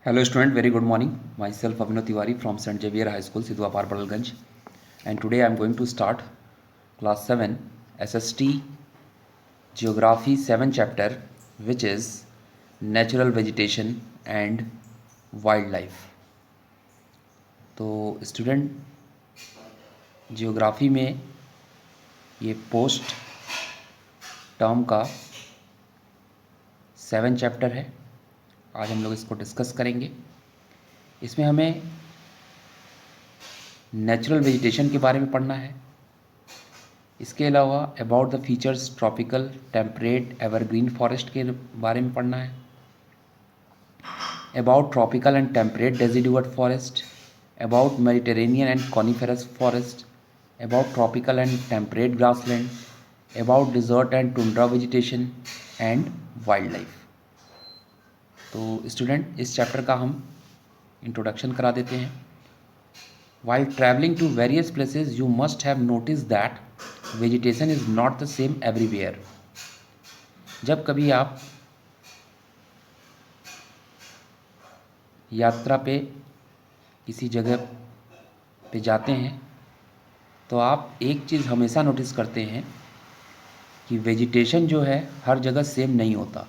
Hello student, very good morning. Myself Abhinav Tiwari from St. Xavier High School, Sidhuapar, Padalganj. And today I am going to start class 7 SST Geography 7 chapter, which is Natural Vegetation and Wildlife. तो student, geography में ये post term का 7 chapter है. आज हम लोग इसको discuss करेंगे. इसमें हमें नेचुरल वेजिटेशन के बारे में पढ़ना है. इसके अलावा about the features tropical temperate evergreen forest के बारे में पढ़ना है. About tropical and temperate deciduous forest, about Mediterranean and coniferous forest, about tropical and temperate grassland, about desert and tundra vegetation and wild life. तो student, इस chapter का हम introduction करा देते हैं. While traveling to various places, you must have noticed that vegetation is not the same everywhere. जब कभी आप यात्रा पे किसी जगह पे जाते हैं तो आप एक चीज़ हमेशा नोटिस करते हैं कि वेजिटेशन जो है हर जगह सेम नहीं होता.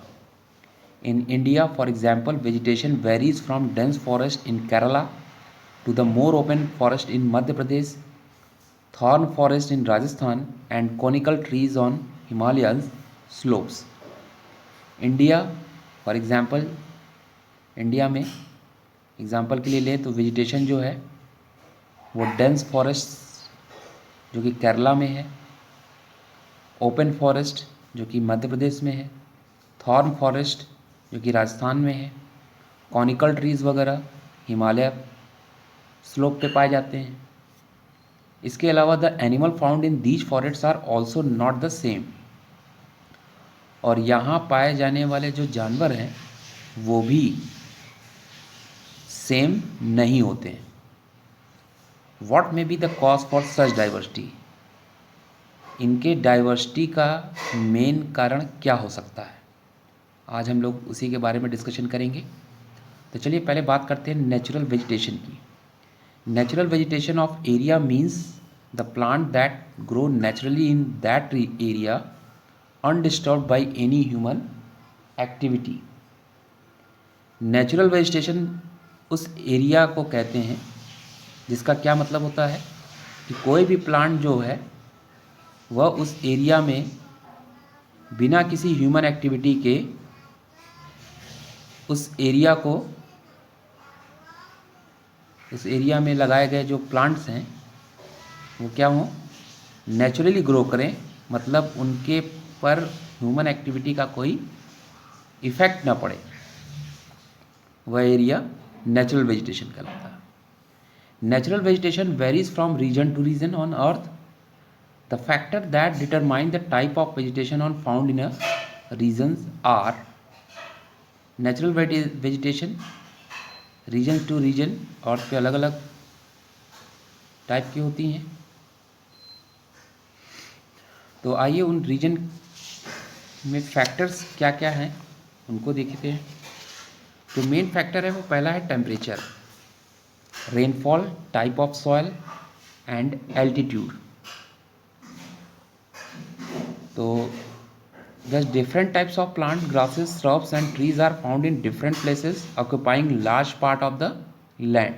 In India for example vegetation varies from dense forest in Kerala to the more open forest in Madhya Pradesh, thorn forest in Rajasthan and conical trees on Himalayan slopes. India for example, India में example के लिए ले तो vegetation जो है वो dense forest जो कि केरला में है, ओपन फॉरेस्ट जो कि मध्य प्रदेश में है, थॉर्न फॉरेस्ट जो कि राजस्थान में है, कॉनिकल ट्रीज़ वगैरह हिमालय स्लोप पे पाए जाते हैं. इसके अलावा the animal found in these forests are also not the same. और यहाँ पाए जाने वाले जो जानवर हैं वो भी सेम नहीं होते हैं. What may be the cause for such diversity. इनके डाइवर्सिटी का मेन कारण क्या हो सकता है, आज हम लोग उसी के बारे में डिस्कशन करेंगे. तो चलिए पहले बात करते हैं नेचुरल वेजिटेशन की. Natural vegetation of area means the plant that grow naturally in that area undisturbed by any human activity. Natural vegetation उस एरिया को कहते हैं जिसका क्या मतलब होता है कि कोई भी प्लांट जो है वह उस एरिया में बिना किसी ह्यूमन एक्टिविटी के उस एरिया में लगाए गए जो प्लांट्स हैं वो क्या हों, नेचुरली ग्रो करें. मतलब उनके पर ह्यूमन एक्टिविटी का कोई इफ़ेक्ट ना पड़े. वह एरिया नेचुरल वेजिटेशन कहलाता है. Natural vegetation varies from region to region on earth. The factor that determine the type of vegetation on found in a regions are. Natural vegetation region to region earth पे अलग अलग type की होती हैं. तो आइए उन रीजन में फैक्टर्स क्या क्या हैं उनको देखते हैं. जो मेन फैक्टर है वो पहला है temperature, rainfall, type of soil and altitude. तो thus different types of plants, grasses, shrubs and trees are found in different places occupying large part of the land.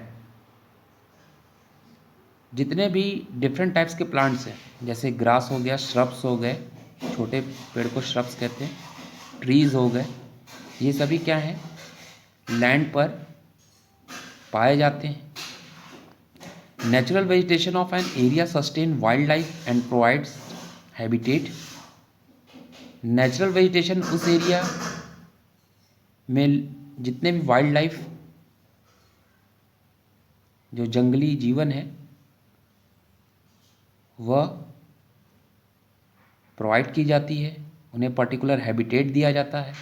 जितने भी डिफरेंट टाइप्स के plants हैं जैसे ग्रास हो गया, shrubs हो गए, छोटे पेड़ को श्रब्स कहते हैं, ट्रीज़ हो गए, ये सभी क्या हैं, लैंड पर पाए जाते हैं. Natural vegetation of an area sustain wild life and provides habitat. Natural vegetation उस एरिया में जितने भी वाइल्ड लाइफ जो जंगली जीवन है वह प्रोवाइड की जाती है, उन्हें पर्टिकुलर हैबिटेट दिया जाता है.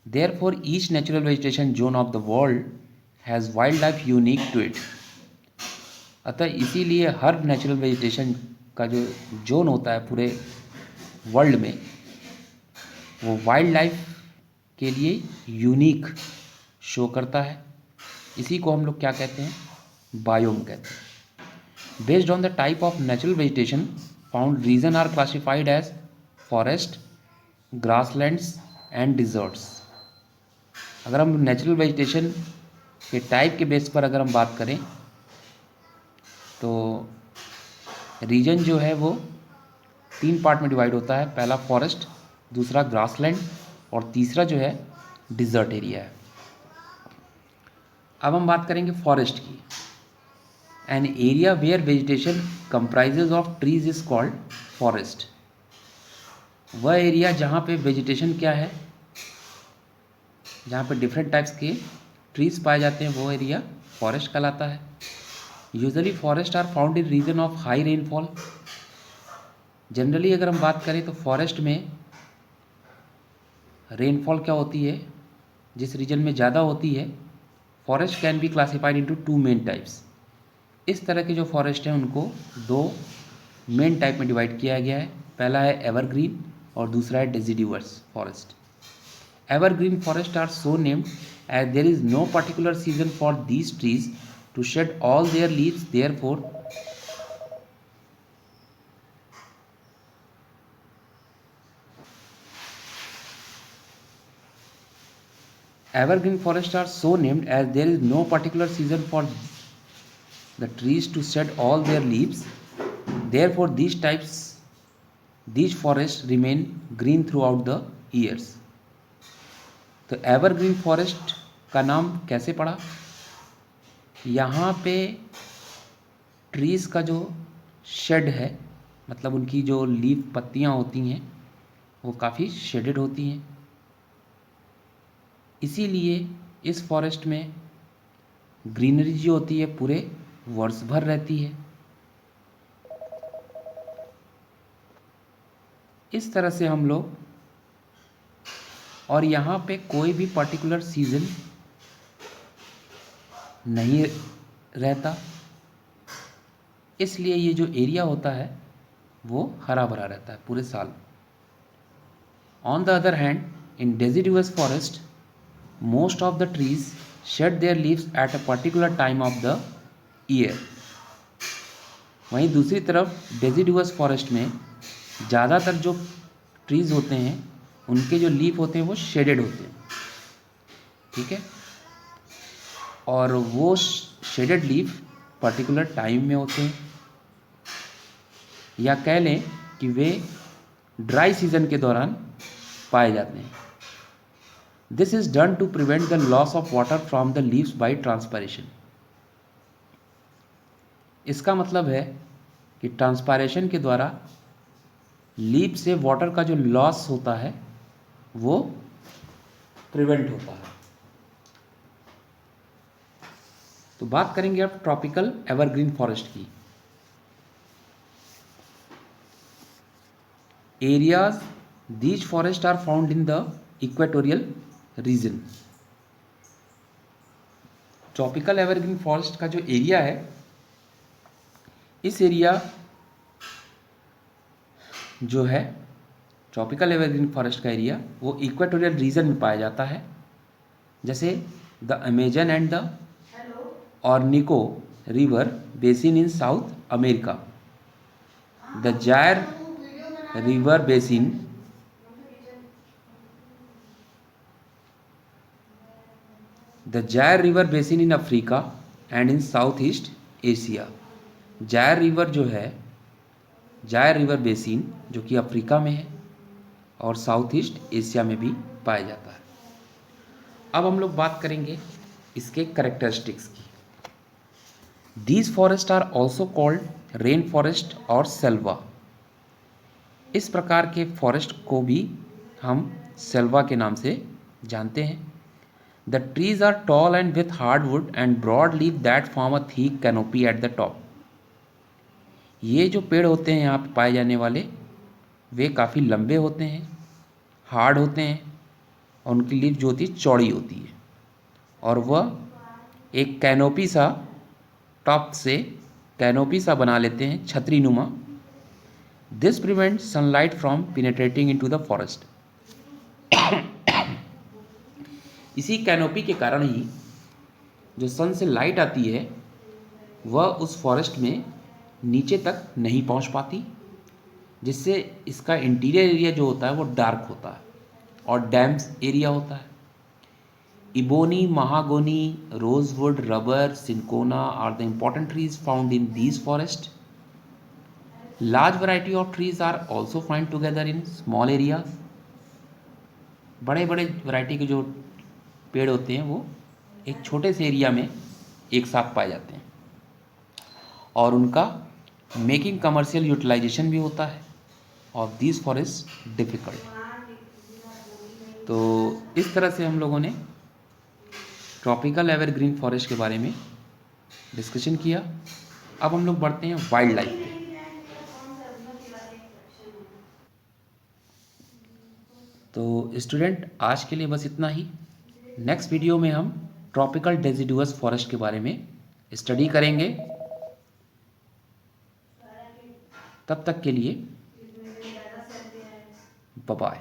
Therefore each natural vegetation zone of the world has wildlife unique to it. अतः इसीलिए हर नेचुरल वेजिटेशन का जो जोन होता है पूरे वर्ल्ड में वो वाइल्ड लाइफ के लिए यूनिक शो करता है. इसी को हम लोग क्या कहते हैं, बायोम कहते हैं। Based on the type of natural vegetation found region are classified as forest, grasslands and deserts. अगर हम नेचुरल वेजिटेशन के टाइप के बेस पर अगर हम बात करें तो रीजन जो है वो 3 पार्ट में डिवाइड होता है। पहला फॉरेस्ट, दूसरा ग्रासलैंड और तीसरा जो है डिजर्ट एरिया है। अब हम बात करेंगे फॉरेस्ट की। An area where vegetation comprises of trees is called forest. वह एरिया जहाँ पे वेजिटेशन क्या है, जहाँ पे डिफरेंट टाइप्स के ट्रीज पाए जाते हैं, वो एरिया फॉरेस्ट कहलाता है। Usually forest are found in region of high rainfall. Generally अगर हम बात करें तो फॉरेस्ट में रेनफॉल क्या होती है, जिस रीजन में ज़्यादा होती है। Forest can be classified into 2 main types. इस तरह के जो फॉरेस्ट हैं उनको 2 मेन टाइप में डिवाइड किया गया है। पहला है एवरग्रीन और दूसरा है deciduous forest. Evergreen forest are so named as there is no particular season for these trees to shed all their leaves, therefore evergreen forests are so named as there is no particular season for the trees to shed all their leaves. Therefore, these forests remain green throughout the years. तो evergreen forest का नाम कैसे पड़ा? यहाँ पे trees का जो shade है, मतलब उनकी जो लीफ पत्तियाँ होती हैं वो काफ़ी शेडेड होती हैं, इसीलिए इस फॉरेस्ट में ग्रीनरी जो होती है पूरे वर्ष भर रहती है। इस तरह से हम लोग, और यहाँ पे कोई भी पर्टिकुलर सीज़न नहीं रहता, इसलिए ये जो एरिया होता है वो हरा भरा रहता है पूरे साल। On the other hand, in deciduous forest most of the trees shed their leaves at a particular time of the year. वहीं दूसरी तरफ डेसिडुअस फॉरेस्ट में ज़्यादातर जो ट्रीज़ होते हैं उनके जो लीफ होते हैं वो शेडेड होते हैं, ठीक है, और वो शेडेड लीफ पर्टिकुलर टाइम में होते हैं, या कह लें कि वे ड्राई सीजन के दौरान पाए जाते हैं। This is done to prevent the loss of water from the leaves by transpiration. इसका मतलब है कि ट्रांसपायरेशन के द्वारा लीफ से वाटर का जो लॉस होता है वो प्रिवेंट होता है। तो बात करेंगे अब ट्रॉपिकल एवरग्रीन फॉरेस्ट की। Areas these forest are found in the equatorial region. Tropical evergreen forest का जो एरिया है, इस एरिया जो है ट्रॉपिकल एवरग्रीन फॉरेस्ट का एरिया वो इक्वेटोरियल रीजन में पाया जाता है, जैसे the Amazon and the Orinoco river basin in South America, the Zaire river basin the Zaire river basin in Africa and in South East Asia. Zaire river जो है, Jair river basin जो कि Africa में है और south East Asia में भी पाया जाता है। अब हम लोग बात करेंगे इसके कैरेक्टरिस्टिक्स की। These forest are also called rain forest और सेल्वा। इस प्रकार के फॉरेस्ट को भी हम सेल्वा के नाम से जानते हैं। The trees are tall and with hardwood and broad leaf that form a thick canopy at the top. ये जो पेड़ होते हैं यहाँ पे पाए जाने वाले, वे काफ़ी लंबे होते हैं, हार्ड होते हैं और उनकी लीफ जो होती है चौड़ी होती है, और वह एक कैनोपी सा, टॉप से कैनोपी सा बना लेते हैं, छतरी नुमा। This prevent sunlight from penetrating into the forest. इसी कैनोपी के कारण ही जो सन से लाइट आती है वह उस फॉरेस्ट में नीचे तक नहीं पहुंच पाती, जिससे इसका इंटीरियर एरिया जो होता है वो डार्क होता है और डैम्स एरिया होता है। Ebony, mahogany, rosewood, rubber, cinchona are the important trees found in these forests. Large variety of trees are also found together in small areas. बड़े बड़े वैरायटी के जो पेड़ होते हैं वो एक छोटे से एरिया में एक साथ पाए जाते हैं और उनका मेकिंग कमर्शियल यूटिलाइजेशन भी होता है और दिस फॉरेस्ट डिफ़िकल्ट। तो इस तरह से हम लोगों ने ट्रॉपिकल एवरग्रीन फॉरेस्ट के बारे में डिस्कशन किया। अब हम लोग बढ़ते हैं वाइल्ड लाइफ पे। तो स्टूडेंट, आज के लिए बस इतना ही। नेक्स्ट वीडियो में हम ट्रॉपिकल डेसिडुअस फॉरेस्ट के बारे में स्टडी करेंगे। तब तक के लिए बाय बाय।